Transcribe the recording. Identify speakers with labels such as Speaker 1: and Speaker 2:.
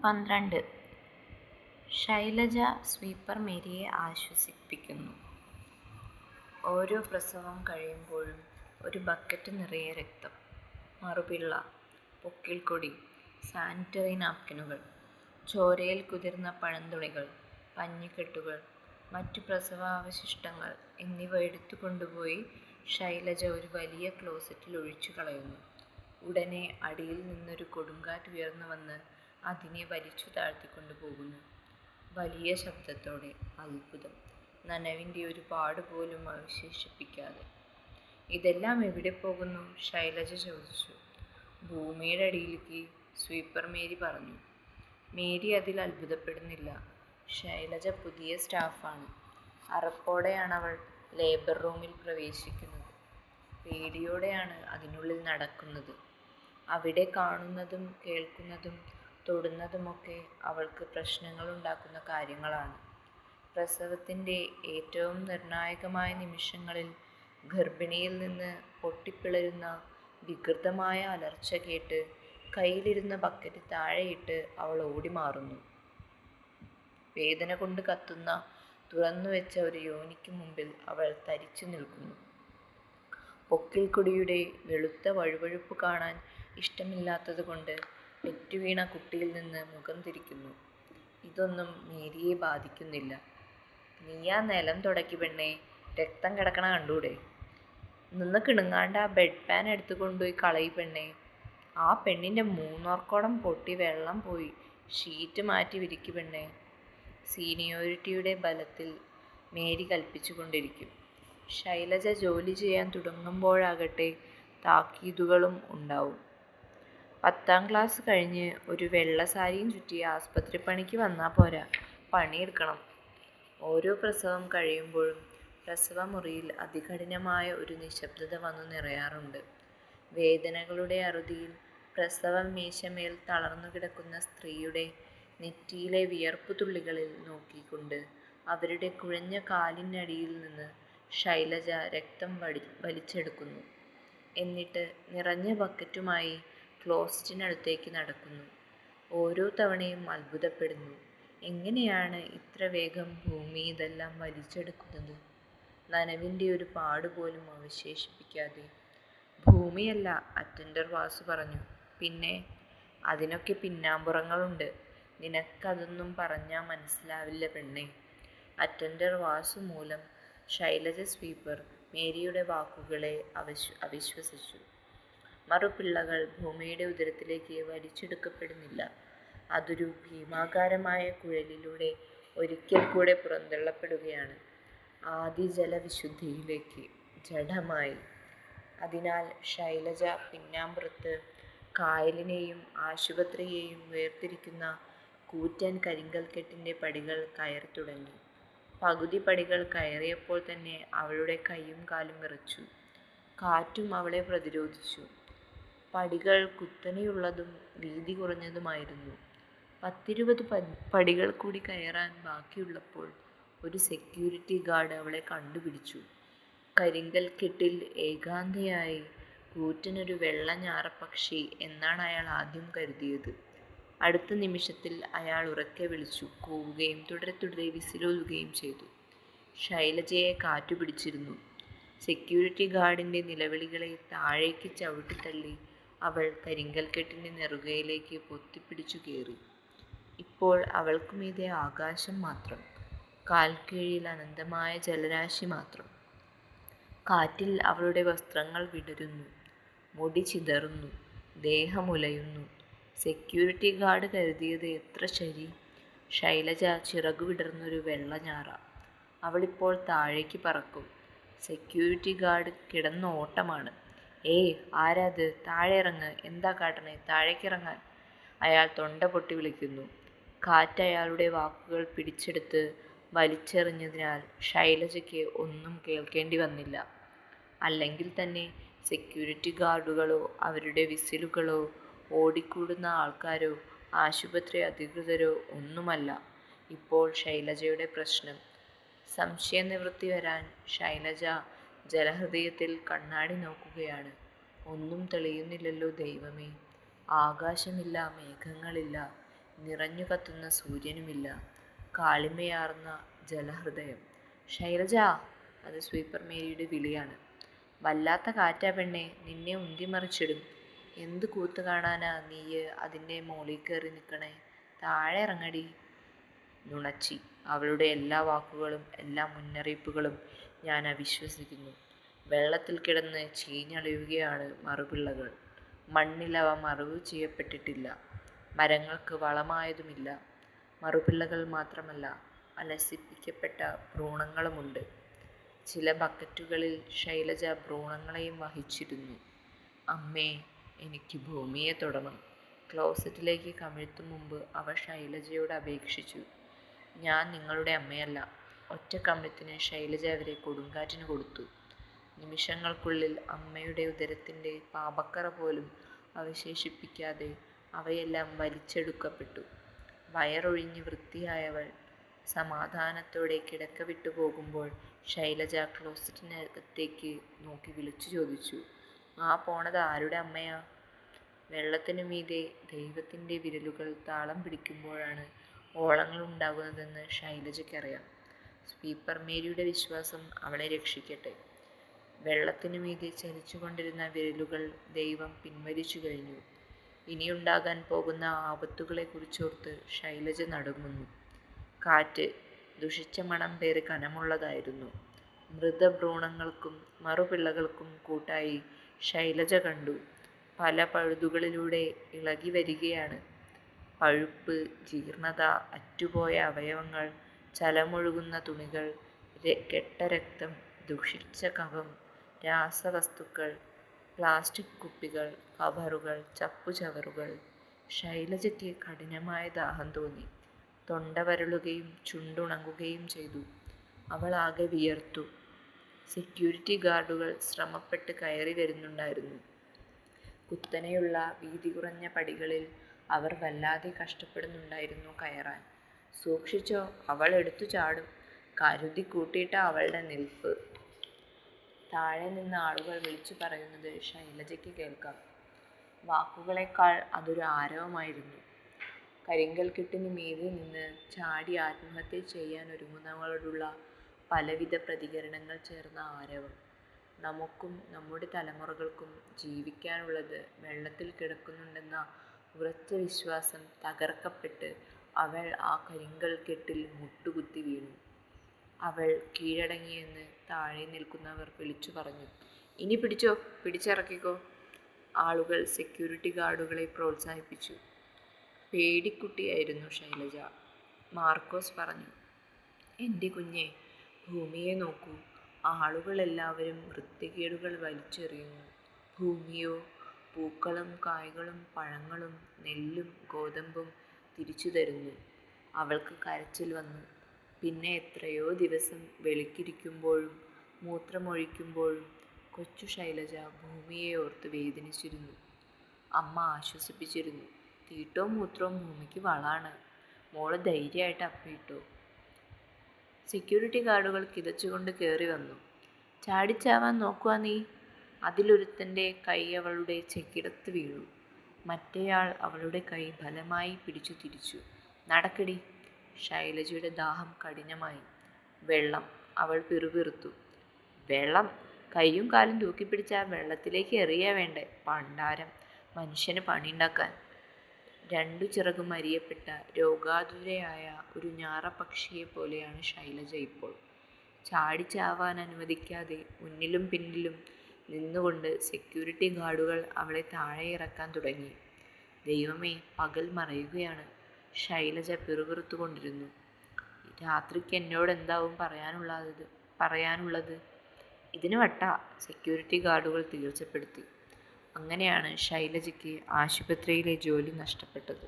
Speaker 1: 12 Shailaja sweeper മേരിയെ ആശ്വസിപ്പിക്കുന്നു. ഓരോ പ്രസവം കഴിയുമ്പോഴും ഒരു ബക്കറ്റ് നിറയെ രക്തം, മറുപിള്ള, പൊക്കിൾക്കൊടി, സാനിറ്ററി നാപ്കിനുകൾ, ചോരയിൽ കുതിർന്ന പഴന്തുണികൾ, പഞ്ഞിക്കെട്ടുകൾ, മറ്റു പ്രസവാവശിഷ്ടങ്ങൾ എന്നിവ എടുത്തുകൊണ്ടുപോയി ശൈലജ ഒരു വലിയ ക്ലോസറ്റിൽ ഒഴിച്ചു കളയുന്നു. ഉടനെ അടിയിൽ നിന്നൊരു കൊടുങ്കാറ്റ് ഉയർന്നു വന്ന് അതിനെ വലിച്ചു താഴ്ത്തിക്കൊണ്ടുപോകുന്നു. വലിയ ശബ്ദത്തോടെ, അത്ഭുതം, നനവിൻ്റെ ഒരു പാടുപോലും അവശേഷിപ്പിക്കാതെ. ഇതെല്ലാം എവിടെ പോകുന്നു? ശൈലജ ചോദിച്ചു. ഭൂമിയുടെ അടിയിലേക്ക്, സ്വീപ്പർ മേരി പറഞ്ഞു. മേരി അതിൽ അത്ഭുതപ്പെടുന്നില്ല. ശൈലജ പുതിയ സ്റ്റാഫാണ്. അറപ്പോടെയാണ് അവൾ ലേബർ റൂമിൽ പ്രവേശിക്കുന്നത്. പേടിയോടെയാണ് അതിനുള്ളിൽ നടക്കുന്നത്. അവിടെ കാണുന്നതും കേൾക്കുന്നതും തൊടുന്നതുമൊക്കെ അവൾക്ക് പ്രശ്നങ്ങളുണ്ടാക്കുന്ന കാര്യങ്ങളാണ്. പ്രസവത്തിൻ്റെ ഏറ്റവും നിർണായകമായ നിമിഷങ്ങളിൽ ഗർഭിണിയിൽ നിന്ന് പൊട്ടിപ്പിളരുന്ന വികൃതമായ അലർച്ച കേട്ട് കയ്യിലിരുന്ന ബക്കറ്റ് താഴെയിട്ട് അവൾ ഓടിമാറുന്നു. വേദന കൊണ്ട് കത്തുന്ന തുറന്നുവെച്ച ഒരു യോനിക്ക് മുമ്പിൽ അവൾ തരിച്ചു നിൽക്കുന്നു. പൊക്കിൾക്കൊടിയുടെ വെളുത്ത വഴുവഴുപ്പ് കാണാൻ ഇഷ്ടമില്ലാത്തതുകൊണ്ട് പെറ്റുവീണ കുട്ടിയിൽ നിന്ന് മുഖം തിരിക്കുന്നു. ഇതൊന്നും മേരിയെ ബാധിക്കുന്നില്ല. നീയാ നിലം തുടക്കി പെണ്ണേ, രക്തം കിടക്കണ കണ്ടൂടെ? നിന്ന് കിണുങ്ങാണ്ട് ആ ബെഡ് പാൻ എടുത്തു കൊണ്ടുപോയി കളയി പെണ്ണേ. ആ പെണ്ണിൻ്റെ മൂന്നോർക്കോടം പൊട്ടി വെള്ളം പോയി, ഷീറ്റ് മാറ്റി വിരിക്കു പെണ്ണേ. സീനിയോരിറ്റിയുടെ ബലത്തിൽ മേരി കൽപ്പിച്ചു കൊണ്ടിരിക്കും. ശൈലജ ജോലി ചെയ്യാൻ തുടങ്ങുമ്പോഴാകട്ടെ താക്കീതുകളും ഉണ്ടാവും. 10ാം ക്ലാസ് കഴിഞ്ഞ് ഒരു വെള്ള സാരിയും ചുറ്റി ആസ്പത്രിപ്പണിക്ക് വന്നാൽ പോരാ, പണിയെടുക്കണം. ഓരോ പ്രസവം കഴിയുമ്പോഴും പ്രസവമുറിയിൽ അതികഠിനമായ ഒരു നിശബ്ദത വന്നു നിറയാറുണ്ട്. വേദനകളുടെ അറുതിയിൽ പ്രസവ മേശമേൽ തളർന്നു കിടക്കുന്ന സ്ത്രീയുടെ നെറ്റിയിലെ വിയർപ്പുതുള്ളികളിൽ നോക്കിക്കൊണ്ട് അവരുടെ കുഴഞ്ഞ കാലിനടിയിൽ നിന്ന് ശൈലജ രക്തം വലിച്ചെടുക്കുന്നു. എന്നിട്ട് നിറഞ്ഞ ബക്കറ്റുമായി ക്ലോസറ്റിനടുത്തേക്ക് നടക്കുന്നു. ഓരോ തവണയും അത്ഭുതപ്പെടുന്നു. എങ്ങനെയാണ് ഇത്ര വേഗം ഭൂമി ഇതെല്ലാം വലിച്ചെടുക്കുന്നത്? നനവിൻ്റെ ഒരു പാടുപോലും അവശേഷിപ്പിക്കാതെ. ഭൂമിയല്ല, അറ്റൻഡർ വാസു പറഞ്ഞു. പിന്നെ? അതിനൊക്കെ പിന്നാമ്പുറങ്ങളുണ്ട്. നിനക്കതൊന്നും പറഞ്ഞാൽ മനസ്സിലാവില്ല പെണ്ണേ. അറ്റൻഡർ വാസു മൂലം ശൈലജ സ്വീപ്പർ മേരിയുടെ വാക്കുകളെ അവിശ്വസിച്ചു. മറുപിള്ളകൾ ഭൂമിയുടെ ഉദരത്തിലേക്ക് വലിച്ചെടുക്കപ്പെടുന്നില്ല. അതൊരു ഭീമാകാരമായ കുഴലിലൂടെ ഒരിക്കൽ കൂടെ പുറന്തള്ളപ്പെടുകയാണ്, ആദി ജലവിശുദ്ധിയിലേക്ക്, ജഡമായി. അതിനാൽ ശൈലജ പിന്നാമ്പുറത്ത് കായലിനെയും ആശുപത്രിയെയും വേർതിരിക്കുന്ന കൂറ്റൻ കരിങ്കൽക്കെട്ടിൻ്റെ പടികൾ കയറി തുടങ്ങി. പകുതി പടികൾ കയറിയപ്പോൾ തന്നെ അവളുടെ കൈയും കാലും വിറച്ചു. കാറ്റും അവളെ പ്രതിരോധിച്ചു. പടികൾ കുത്തനെയുള്ളതും വീതി കുറഞ്ഞതുമായിരുന്നു. 10-20 പടികൾ കൂടി കയറാൻ ബാക്കിയുള്ളപ്പോൾ ഒരു സെക്യൂരിറ്റി ഗാർഡ് അവളെ കണ്ടുപിടിച്ചു. കരിങ്കൽക്കെട്ടിൽ ഏകാന്തയായി കൂറ്റനൊരു വെള്ള ഞാറപ്പക്ഷി എന്നാണ് അയാൾ ആദ്യം കരുതിയത്. അടുത്ത നിമിഷത്തിൽ അയാൾ ഉറക്കെ വിളിച്ചു കൂവുകയും തുടരെ വിസിലൂതുകയും ചെയ്തു. ശൈലജയെ കാറ്റുപിടിച്ചിരുന്നു. സെക്യൂരിറ്റി ഗാർഡിൻ്റെ നിലവിളികളെ താഴേക്ക് ചവിട്ടിത്തള്ളി അവൾ കരിങ്കൽക്കെട്ടിൻ്റെ നെറുകയിലേക്ക് പൊത്തിപ്പിടിച്ചു കയറി. ഇപ്പോൾ അവൾക്കുമീതെ ആകാശം മാത്രം, കാൽക്കീഴിൽ അനന്തമായ ജലരാശി മാത്രം. കാറ്റിൽ അവളുടെ വസ്ത്രങ്ങൾ വിടരുന്നു, മുടി ചിതറുന്നു, ദേഹമുലയുന്നു. സെക്യൂരിറ്റി ഗാർഡ് കരുതിയത് എത്ര ശരി! ശൈലജ ചിറകുവിടർന്നൊരു വെള്ളഞാറ. അവളിപ്പോൾ താഴേക്ക് പറക്കും. സെക്യൂരിറ്റി ഗാർഡ് കിടന്നോട്ടമാണ്. ഏയ്, ആരാത്? താഴെ ഇറങ്ങ്! എന്താ കാട്ടണേ? താഴേക്കിറങ്ങാൻ! അയാൾ തൊണ്ട പൊട്ടി വിളിക്കുന്നു. കാറ്റ് അയാളുടെ വാക്കുകൾ പിടിച്ചെടുത്ത് വലിച്ചെറിഞ്ഞതിനാൽ ശൈലജയ്ക്ക് ഒന്നും കേൾക്കേണ്ടി വന്നില്ല. അല്ലെങ്കിൽ തന്നെ സെക്യൂരിറ്റി ഗാർഡുകളോ അവരുടെ വിസിലുകളോ ഓടിക്കൂടുന്ന ആൾക്കാരോ ആശുപത്രി അധികൃതരോ ഒന്നുമല്ല ഇപ്പോൾ ശൈലജയുടെ പ്രശ്നം. സംശയനിവൃത്തി വരാൻ ശൈലജ ജലഹൃദയത്തിൽ കണ്ണാടി നോക്കുകയാണ്. ഒന്നും തെളിയുന്നില്ലല്ലോ ദൈവമേ. ആകാശമില്ല, മേഘങ്ങളില്ല. നിറഞ്ഞു കത്തുന്ന സൂര്യനുമില്ല. കാളിമയാർന്ന ജലഹൃദയം. ശൈലജ! അത് സ്വീപ്പർ മേരിയുടെ വിളിയാണ്. വല്ലാത്ത കാറ്റാ പെണ്ണെ, നിന്നെ ഉന്തിമറിച്ചിടും. എന്ത് കൂത്ത് കാണാനാ നീയ് അതിൻ്റെ മോളിൽ കയറി നിൽക്കണേ? താഴെ ഇറങ്ങടി. നുണച്ചി. അവളുടെ എല്ലാ വാക്കുകളും എല്ലാ മുന്നറിയിപ്പുകളും ഞാൻ അവിശ്വസിക്കുന്നു. വെള്ളത്തിൽ കിടന്ന് ചീഞ്ഞളിയുകയാണ് മറുപിള്ളകൾ. മണ്ണിലവ മറവു ചെയ്യപ്പെട്ടിട്ടില്ല. മരങ്ങൾക്ക് വളമായതുമില്ല. മറുപിള്ളകൾ മാത്രമല്ല, അലസിപ്പിക്കപ്പെട്ട ഭ്രൂണങ്ങളുമുണ്ട്. ചില ബക്കറ്റുകളിൽ ശൈലജ ഭ്രൂണങ്ങളെയും വഹിച്ചിരുന്നു. അമ്മേ, എനിക്ക് ഭൂമിയെ തൊടണം. ക്ലോസറ്റിലേക്ക് കമിഴ്ത്തും മുമ്പ് അവൾ ശൈലജയോട് അപേക്ഷിച്ചു. ഞാൻ നിങ്ങളുടെ അമ്മയല്ല. ഒറ്റ കമിഴ്ത്തിന് ശൈലജ അവരെ കൊടുങ്കാറ്റിന് കൊടുത്തു. നിമിഷങ്ങൾക്കുള്ളിൽ അമ്മയുടെ ഉദരത്തിൻ്റെ പാപക്കറ പോലും അവശേഷിപ്പിക്കാതെ അവയെല്ലാം വലിച്ചെടുക്കപ്പെട്ടു. വയറൊഴിഞ്ഞ് വൃത്തിയായവൾ സമാധാനത്തോടെ കിടക്ക വിട്ടു പോകുമ്പോൾ ശൈലജ ക്ലോസറ്റിനകത്തേക്ക് നോക്കി വിളിച്ചു ചോദിച്ചു, ആ പോണത് ആരുടെ അമ്മയാ? വെള്ളത്തിനു മീതെ ദൈവത്തിൻ്റെ വിരലുകൾ താളം പിടിക്കുമ്പോഴാണ് ഓളങ്ങളുണ്ടാകുന്നതെന്ന് ശൈലജയ്ക്കറിയാം. സ്വീപ്പർ മേരിയുടെ വിശ്വാസം അവളെ രക്ഷിക്കട്ടെ. വെള്ളത്തിനു മീതെ ചലിച്ചുകൊണ്ടിരുന്ന വിരലുകൾ ദൈവം പിൻവലിച്ചു കഴിഞ്ഞു. ഇനിയുണ്ടാകാൻ പോകുന്ന ആപത്തുകളെക്കുറിച്ചോർത്ത് ശൈലജ നടുങ്ങുന്നു. കാറ്റ് ദുഷിച്ച മണം പേറി കനമുള്ളതായിരുന്നു. മൃതഭ്രൂണങ്ങൾക്കും മറുപിള്ളകൾക്കും കൂട്ടായി ശൈലജ കണ്ടു. പല പഴുതുകളിലൂടെ ഇളകി വരികയാണ്. പഴുപ്പ്, ജീർണത, അറ്റുപോയ അവയവങ്ങൾ, ചലമൊഴുകുന്ന തുണികൾ, കെട്ട രക്തം, ദുഷിച്ച കഫം, രാസവസ്തുക്കൾ, പ്ലാസ്റ്റിക് കുപ്പികൾ, കവറുകൾ, ചപ്പുചവറുകൾ. ശൈലജയ്ക്ക് കഠിനമായ ദാഹം തോന്നി. തൊണ്ട വരളുകയും ചുണ്ടുണങ്ങുകയും ചെയ്തു. അവൾ ആകെ വിയർത്തു. സെക്യൂരിറ്റി ഗാർഡുകൾ ശ്രമപ്പെട്ട് കയറി വരുന്നുണ്ടായിരുന്നു. കുത്തനെയുള്ള വീതി കുറഞ്ഞ പടികളിൽ അവർ വല്ലാതെ കഷ്ടപ്പെടുന്നുണ്ടായിരുന്നു കയറാൻ. സൂക്ഷിച്ചോ, അവൾ എടുത്തു ചാടും. കരുതി കൂട്ടിയിട്ട അവളുടെ നിൽപ്പ്. താഴെ നിന്ന് ആളുകൾ വിളിച്ചു പറയുന്നത് ശൈലജയ്ക്ക് കേൾക്കാം. വാക്കുകളേക്കാൾ അതൊരു ആരവമായിരുന്നു. കരിങ്കൽക്കെട്ടിന് മീതെ നിന്ന് ചാടി ആത്മഹത്യ ചെയ്യാൻ ഒരുങ്ങുന്നവളോടുള്ള പലവിധ പ്രതികരണങ്ങൾ ചേർന്ന ആരവം. നമുക്കും നമ്മുടെ തലമുറകൾക്കും ജീവിക്കാനുള്ളത് വെള്ളത്തിൽ കിടക്കുന്നുണ്ടെന്ന ഉറച്ച വിശ്വാസം തകർക്കപ്പെട്ട് അവൾ ആ കരിങ്കൽക്കെട്ടിൽ മുട്ടുകുത്തി വീണു. അവൾ കീഴടങ്ങിയെന്ന് താഴെ നിൽക്കുന്നവർ വിളിച്ചു പറഞ്ഞു. ഇനി പിടിച്ചോ, പിടിച്ചിറക്കിക്കോ. ആളുകൾ സെക്യൂരിറ്റി ഗാർഡുകളെ പ്രോത്സാഹിപ്പിച്ചു. പേടിക്കുട്ടിയായിരുന്നു ശൈലജ. മാർക്കോസ് പറഞ്ഞു, എൻ്റെ കുഞ്ഞെ, ഭൂമിയെ നോക്കൂ. ആളുകളെല്ലാവരും വൃത്തികേടുകൾ വലിച്ചെറിയുന്നു. ഭൂമിയോ പൂക്കളും കായ്കളും പഴങ്ങളും നെല്ലും ഗോതമ്പും തിരിച്ചു തരുന്നു. അവൾക്ക് കരച്ചിൽ വന്നു. പിന്നെ എത്രയോ ദിവസം വെളുക്കിരിക്കുമ്പോഴും മൂത്രമൊഴിക്കുമ്പോഴും കൊച്ചു ശൈലജ ഭൂമിയെ ഓർത്ത് വേദനിച്ചിരുന്നു. അമ്മ ആശ്വസിപ്പിച്ചിരുന്നു. തീറ്റവും മൂത്രവും ഭൂമിക്ക് വളമാണ്. മോള് ധൈര്യമായിട്ട് അപ്പിയിട്ടോ. സെക്യൂരിറ്റി ഗാർഡുകൾ കിതച്ചുകൊണ്ട് കയറി വന്നു. ചാടിച്ചാവാൻ നോക്കുക നീ. അതിലൊരുത്തൻ്റെ കൈ അവളുടെ ചെക്കിടത്ത് വീണു. മറ്റേയാൾ അവളുടെ കൈ ബലമായി പിടിച്ചു തിരിച്ചു. നടക്കടി. ശൈലജയുടെ ദാഹം കഠിനമായി. വെള്ളം. അവൾ പിറുപിറുത്തു. വെള്ളം? കൈയും കാലും തൂക്കിപ്പിടിച്ച വെള്ളത്തിലേക്ക് എറിയാ വേണ്ടേ? പണ്ടാരം മനുഷ്യന് പണിയുണ്ടാക്കാൻ. രണ്ടു ചിറകും അരിയപ്പെട്ട രോഗാതുരയായ ഒരു ഞാറപ്പക്ഷിയെ പോലെയാണ് ശൈലജ ഇപ്പോൾ. ചാടിച്ചാവാൻ അനുവദിക്കാതെ മുന്നിലും പിന്നിലും നിന്നുകൊണ്ട് സെക്യൂരിറ്റി ഗാർഡുകൾ അവളെ താഴെ ഇറക്കാൻ തുടങ്ങി. ദൈവമേ, പകൽ മറയുകയാണ്. ശൈലജ പിറുപിറുത്തുകൊണ്ടിരുന്നു. രാത്രിക്ക് എന്നോട് എന്താവും പറയാനുള്ളത്? ഇതിന് വട്ടാ, സെക്യൂരിറ്റി ഗാർഡുകൾ തീർച്ചപ്പെടുത്തി. അങ്ങനെയാണ് ശൈലജയ്ക്ക് ആശുപത്രിയിലെ ജോലി നഷ്ടപ്പെട്ടത്.